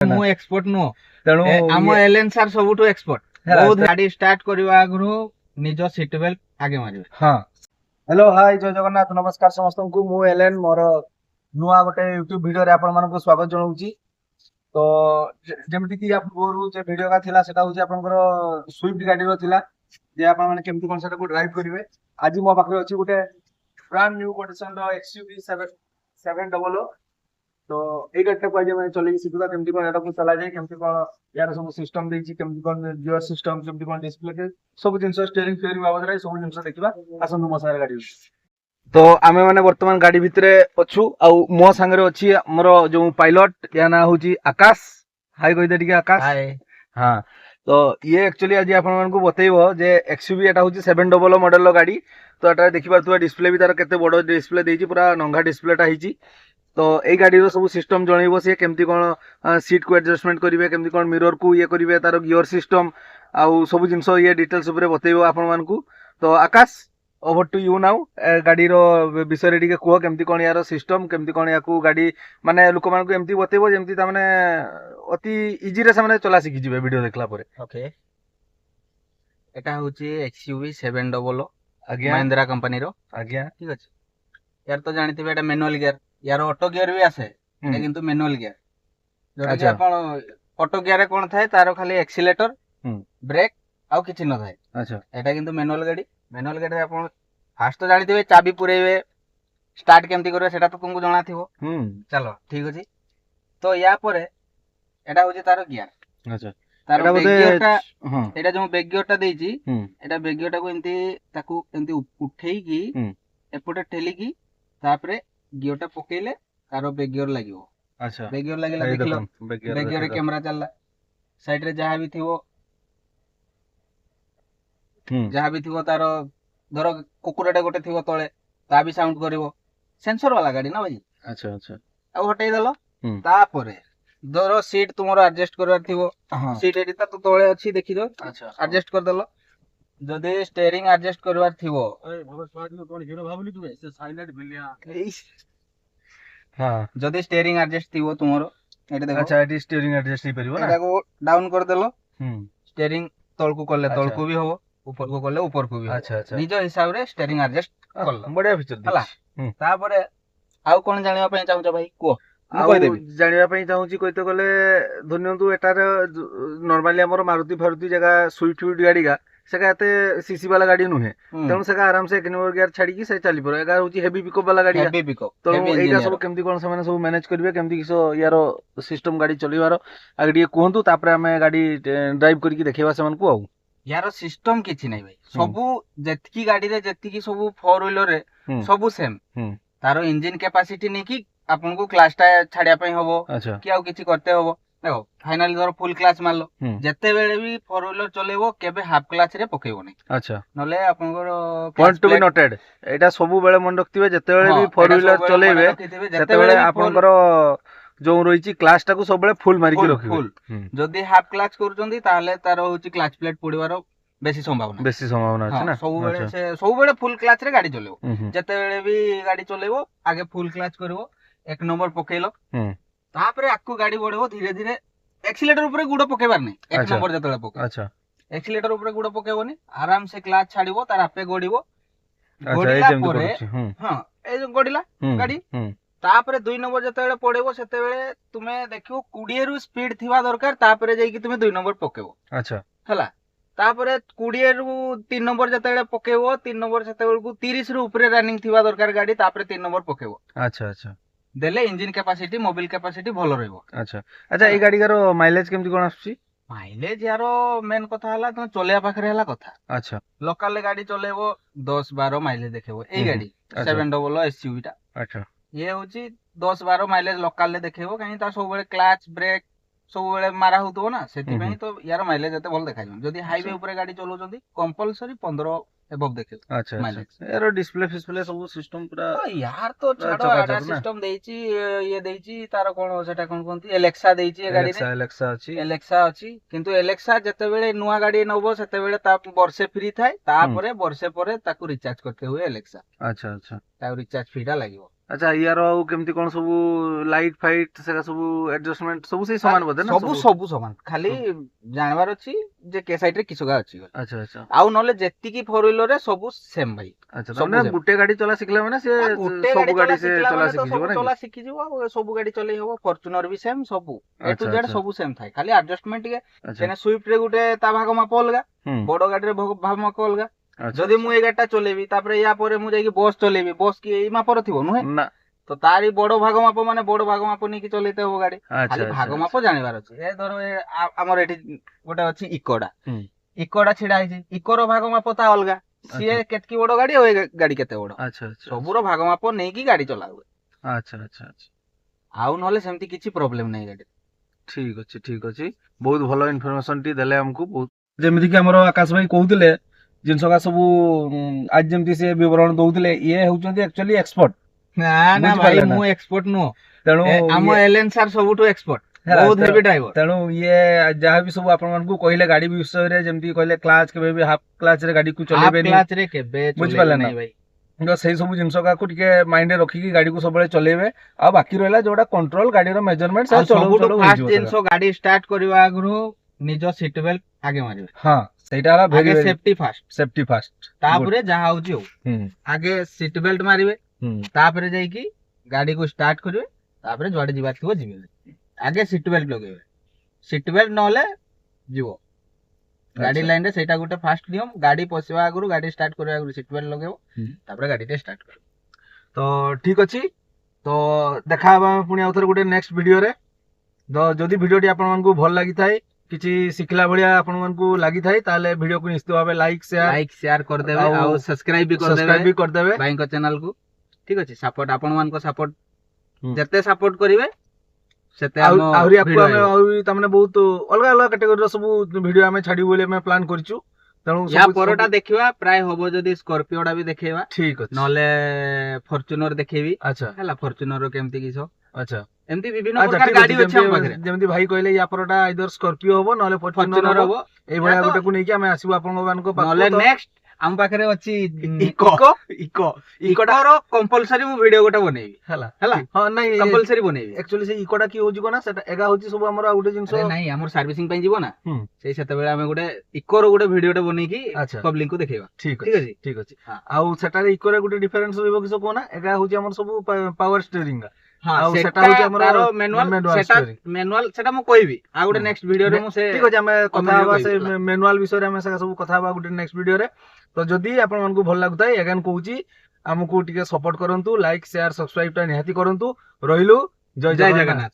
मु expert no तेणु आम एलएन सर सबुठु एक्सपर्ट बहुत गाड़ी स्टार्ट करबा आगु निज सीट बेल्ट आगे मारिबे। हाँ हेलो हाय जय जगन्नाथ नमस्कार समस्त को मु एलएन मोर नुआ गोटे यूट्यूब वीडियो रे आपण मानको स्वागत जणाउची। तो जेमति कि आप पूर्व जे वीडियो का थिला सेटा होची आपनकर स्विफ्ट गाड़ी रो थिला जे आपण माने केमति कोन सेटा को ड्राइव करिवे। आज मो पाखरे अछि गोटे ब्रांड न्यू कंडीशन रो एक्सयूवी 700। तो एई गाड़ी को आज मैं चले सिखुदा केमति कोन एटा को चला जाय केमति कोन यार सब सिस्टम देछि केमति कोन गियर सिस्टम केमति कोन डिस्प्ले के सब जिंस स्टीयरिंग फेयरिंग बाबद रे सब जिंस देखिबा आसनु मो सारे गाड़ी। तो आमे माने वर्तमान गाड़ी भितरे अछु आ मो संगे अछि हमर जो पायलट या ना होची आकाश। हाय कहि दे ठीक आकाश। हाय हाँ तो ये एक्चुअली आज आपण मानको बतैबो जे एक्सयूवी एटा होची 700 मॉडल रो गाड़ी। तो एटा देखि पारतुवा डिस्प्ले भी तार केते बडो डिस्प्ले देछि पूरा नंगा डिस्प्लेटा हिची। तो ए गाड़ी रो सब सिस्टम जणैबो से केमति कोन सीट को एडजस्टमेंट करिवे केमति कोन मिरर को ये करिवे तार गियर सिस्टम आ सब जिंस ये डिटेल्स ऊपर बतैबो आपण मानको। तो आकाश ओवर टू यू नाउ गाड़ी रो विषय रे कुह केमति कोन यार सिस्टम केमति कोन याकू गाड़ी माने लोक मानको एमति बतैबो जेमति ता माने अति इजी रे से माने चला सिखि जिवे वीडियो देखला परे। ओके एटा होची एक्सयूवी 700 आज्ञा महिंद्रा कंपनी रो आज्ञा ठीक अछि। यार तो जानथिबे एटा मैनुअल गियर यार ऑटो गियर भी आसे एटा किंतु मैनुअल गियर जोटा कि आपण ऑटो गियर रे कोन थाए तारो खाली एक्सीलेटर ब्रेक आउ किछि न थाए। अच्छा एटा किंतु मैनुअल गाड़ी आपण फास्ट तो जानिथिबे चाबी पुरेबे स्टार्ट केमति करबे सेटा तो तुमको जଣା थिबो। चलो ठीक अछि। तो या परे एटा होची तारो गियर। अच्छा तारो गियरटा एटा जो बैक गियरटा देछि एटा बैक गियरटा को एमति ताकू एमति उठेई की एपटे ठेली की तापरे गियरटा पकेइले तारो बैक गियर लागिवो। अच्छा बैक गियर लागिला देखलो बैक गियर रे कैमरा चलला साइड रे जहां भी थिवो जहां भी थिवो तारो धरो कुकुरटे गोटे थिवो तळे ता भी साउंड करिवो सेंसर वाला गाड़ी ना भाई। अच्छा अच्छा आ हटाई देलो तापरे धरो सीट तुमरो एडजस्ट करबार थिवो सीट एटा तो तळे अछि देखि दो। अच्छा एडजस्ट कर देलो जदि स्टीयरिंग एडजस्ट करबार थिवो ए भगत स्वाद में कोन हिरो भाबली तू से साइलेंट बिलिया हां जदि स्टीयरिंग एडजस्ट थिवो तुमरो एटा देखो। अच्छा एटी स्टीयरिंग एडजस्ट ही परिबो ना एटा को डाउन कर देलो स्टीयरिंग तळकू करले तळकू भी होबो ऊपर को करले ऊपर को भी। अच्छा अच्छा निज हिसाब रे स्टीयरिंग एडजस्ट करलो बढ़िया फीचर हला। तापरे आउ कोन जानिबा पय चाहू भाई को जानिबा पय चाहूची कहितो गले धन्यंतु एटार नॉर्मली हमर मारुति फारुति जगह स्विफ्ट गाड़ी का सेका एते सीसी वाला गाड़ी नुहे तेणु सेका आराम से 1 नंबर गियर छाड़ी की से चली परो। एगा होची हेवी पिकअप वाला गाड़ी हेवी पिकअप तो एटा सब केमति कोन से माने सब मैनेज करबे केमति किसो यारो सिस्टम गाड़ी चलीबारो आगडी कहंतु तापरे हमें गाड़ी ड्राइव करके देखेबा से मन को आउ यार सिस्टम किछि नै भाई सबु जेतकी गाड़ी रे जेतकी सब 4 व्हीलर रे सबु सेम तारो इंजन कैपेसिटी नै कि आपन को क्लास टा छाड़िया पय होबो कि आउ किछि करते होबो देखो फाइनली धर फुल क्लास मारलो जते बेले भी 4 व्हीलर चलेबो केबे हाफ क्लास रे पकेबो नै। अच्छा नले आपन को पॉइंट टू बी नोटेड एटा सबु बेले मन रखतिबे जते बेले भी 4 व्हीलर चलेबे जते बेले आपन को जो रहिछि क्लास टा को सब बेले फुल मारि के रखिबे। जदी हाफ क्लास करूचंदी ताले तारो होछि क्लाच प्लेट पडिवारो बेसी संभावना अछि ना। सब बेले फुल क्लाच रे गाड़ी चलेबो जते बेले भी गाड़ी चलेबो आगे फुल क्लाच करबो 1 नंबर पकेइलो तापरे आकु गाड़ी बढ़ेबो धीरे धीरे एक्सीलेटर ऊपर गुड़ पकेबार नै 1 नंबर जतले पके। अच्छा एक्सीलेटर ऊपर गुड़ पकेबोनी आराम से क्लाच छाड़िबो तार आपे गडिबो गडिला परे हां ए जो गडिला गाड़ी तापरे 2 नंबर जतले पड़ेबो सेते बेले तुमे देखियो 20 रु स्पीड थिबा दरकार तापरे जाई कि तुमे 2 नंबर पकेबो। अच्छा हला तापरे 20 रु 3 नंबर जतले पकेबो 3 नंबर सेते बेल को 30 रु ऊपर रनिंग थिबा दरकार गाड़ी तापरे 3 नंबर पकेबो। अच्छा अच्छा देले इंजन कैपेसिटी मोबाइल कैपेसिटी भलो रहइबो। अच्छा अच्छा ए गाड़ी रो माइलेज केमति कोन आछी माइलेज यारो मेन कथा हला तुम चलेया पाखरे हला कथा। अच्छा लोकल गाड़ी चलेबो 10-12 माइलेज देखेबो ए गाड़ी 700 एसयूवी टा। अच्छा ये होची 10-12 माइलेज लोकल ले देखेबो कहीं ता सब बेले क्लच ब्रेक सब बेले मारा होतो ना सेति पई तो यार माइलेज एते भल देखाइ जदी हाईवे ऊपर गाड़ी चलोचंदी कंपलसरी 15 एबव देखे। अच्छा यार डिस्प्ले सब सिस्टम पूरा यार तो छाड़ो आडा सिस्टम देइची ये देइची तार कोन सेटा कोन कोनती एलेक्सा देइची ए गाड़ी रे एलेक्सा अछि किंतु एलेक्सा जते बेले नुवा गाड़ी नबो सेते बेले ता वर्षे फ्री थाए तापरे वर्षे परे ताकू रिचार्ज करते हुए एलेक्सा। अच्छा अच्छा ता रिचार्ज फ्री टा लागिवो अच्छा यार आउ केमती कोन सब लाइट फाइट सेका सब एडजस्टमेंट सब से समान बोधे ना सब सब समान खाली जानवर अछि जे के साइड रे किछगा अछि। अच्छा अच्छा आउ नले जेति की फोर व्हीलर रे सब सेम भाई। अच्छा सब ना गुटे गाड़ी चला सिखला माने से सब गाड़ी से चला सिखि जीव ना चला सिखि जीव सब गाड़ी चलै हबो। फॉर्च्यूनर भी सेम सब ए टू जेड सब सेम थाय खाली एडजस्टमेंट के जेने स्विफ्ट रे गुटे ता भाग माप अलगा बडो गाड़ी रे भाग माप अलगा। जदि मु ए गाडीटा चलेबी तापरे या परे मु जाई की बस चलेबी बस की एई मापर थिबो नुहे ना तो तारी बडो भाग माप माने बडो भाग माप नै की चलेते हो गाड़ी खाली भाग माप जानिबार अछि। ए धरो हमर एठी गोटे अछि इकोडा इकोडा छिडा आइछि इकोरो भाग माप ता अलगा सिए केतकी बडो गाड़ी ओ गाड़ी केते बडो। अच्छा अच्छा सबुरो भाग माप नै की गाड़ी चलाउ। अच्छा अच्छा अच्छा आउ नले सेमती किछि प्रॉब्लम नै गाड़ी। ठीक अछि बहुत भलो इन्फॉर्मेशन टी देले हमकु बहुत जेमिति कि हमर आकाश भाई कहउतले जिनसका सब आज जेमती से विवरण दउतले ये होचंती एक्चुअली एक्सपर्ट ना ना भाई मु एक्सपर्ट नो तेणु हम एलएन सर सबुटो एक्सपर्ट बहुत हेवी ड्राइवर तेणु ये जहां भी सब आपन मन को कहले गाड़ी विषय रे जेमती कहले क्लच केबे भी हाफ क्लच रे गाड़ी को चलेबे नहीं क्लच रे केबे चलेबे नहीं भाई तो सही सब जिनसका को टिके माइंड रे रखी की गाड़ी को सबले चलेबे आ बाकी रहला जोडा कंट्रोल गाड़ी रो मेजरमेंट सब चलो फास्ट जिनसो गाड़ी स्टार्ट करबा आगरो निजो सीट बेल्ट आगे मारिबे। हां सेटा रा वेरी सेफ्टी फास्ट तापरे जहा होची हो आगे सीट बेल्ट मारिबे तापरे जाई की गाड़ी को स्टार्ट करिवे तापरे जोडे जिबा थिबो जिबे आगे सीट बेल्ट लगेबे सीट बेल्ट नहले जीवो गाड़ी लाइन रे सेटा गुटे फास्ट नियम गाड़ी पसिवा आगरो गाड़ी स्टार्ट करबा आगरो सीट बेल्ट लगेबो तापरे गाड़ी टे स्टार्ट कर। तो ठीक अछि तो देखा बा पुनी आउथर गुटे नेक्स्ट वीडियो रे तो जदी वीडियो टी आपन मन को भल लागि थाए किछि सिखला बढिया आपन मन को लागि थाए ताले वीडियो को निश्चित भाबे लाइक शेयर कर देबे आ सब्सक्राइब भी कर देबे भाई को चैनल को। ठीक अछि सपोर्ट आपन मन को सपोर्ट जते सपोर्ट करिवे सेते हम आउरी आपको हमें आउरी तमने बहुत अलग अलग कैटेगरी रो सब वीडियो हमें छाडी बोले मैं प्लान करछु तेणु या परटा देखिवा प्राय होबो जदी स्कॉर्पियोडा भी देखेबा। ठीक अछि नले फॉर्च्यूनर देखेबी। अच्छा हला फॉर्च्यूनर रो केमती किछो अच्छा एमती विभिन्न प्रकार गाड़ी अछि हम पाखरे जेमती भाई कहले या परटा आइदर स्कॉर्पियो होबो नले फॉर्च्यूनर होबो एई भया गुटे को नै कि हमें आसीबो आपन मान को नले नेक्स्ट हम पाखरे अछि इकोडा रो कंपलसरी मु वीडियो गोटा बनेबी हला हां नै कंपलसरी बनेबी एक्चुअली से इकोडा की हो जिगो ना सेटा एगा होची सब हमर गुटे जिंस नै हमर सर्विसिंग पई जिवो ना सेई सेते बेला हमें गुटे इको रो गुटे वीडियोटा बनै की पब्लिक को देखेबा। ठीक अछि आउ सेटा रे इको रे गुटे डिफरेंस होइबो किछो कोना एगा होची हमर सब पावर स्टीयरिंग हां सेटा होची हमर मैनुअल सेटा मु कहबी आ गुटे नेक्स्ट वीडियो रे मु से ठीक अछि हमें कथा बा से मैनुअल विषय रे हमें सब कथा बा गुटे नेक्स्ट वीडियो रे। तो जदी आपन मन को भल लागताय अगेन कहूची हमकु टिके सपोर्ट करंतु लाइक शेयर सब्सक्राइब ता निहाती करंतु रहिलु जय जगन्नाथ।